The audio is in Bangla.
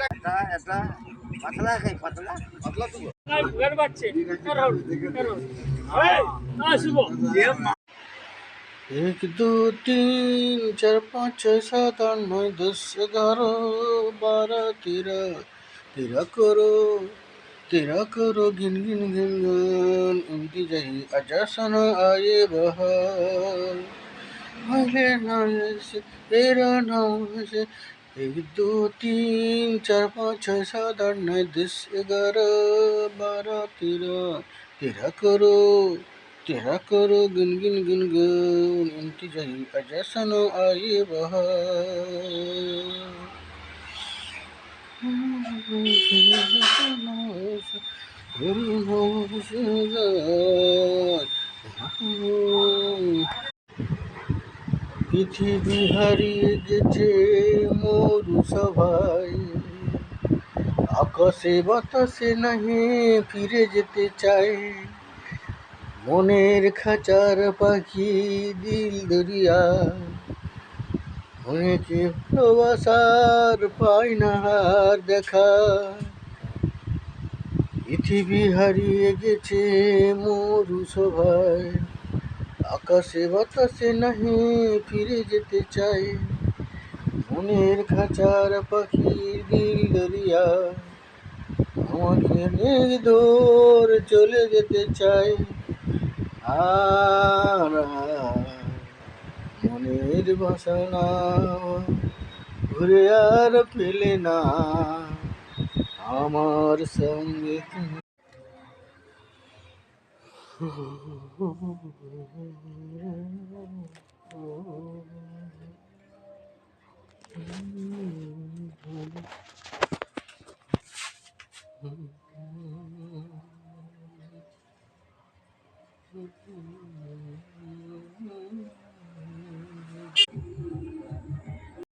এটা এটা পাতলা খাই পাতলা পাতলা তো घर बच्चे करो करो हाँ शुभ 1 2 3 4 5 6 7 8 9 10 11 12 13 13 करो तेरा करो गिन गिन गिन गिन उनकी जही अजासन आए बहार भले नाम से तेरा नाम से 1 2 3 4 5 6 7 8 9 10 11 12 13 तेरा करो गिन गिन गिन गिन उनकी जही अजासन आए बहार পৃথিবী হারিয়ে গেছে মরু সভায় আকাশে বাতাসে নাহি ফিরে যেতে চাই মনের খাঁচার পাখি দিল দরিয়া অনেকে ভালোবাসার পায় না আর দেখা পৃথিবী হারিয়ে গেছে মরু সভায় আকাশে বাতাসে নাহি ফিরে যেতে চাই মনের খাঁচার পাখির দিল দরিয়া আমাকে নির্দোর চলে যেতে চাই আর মনের বাসনা ঘুরে আর পেলে না আমার সঙ্গে তুমি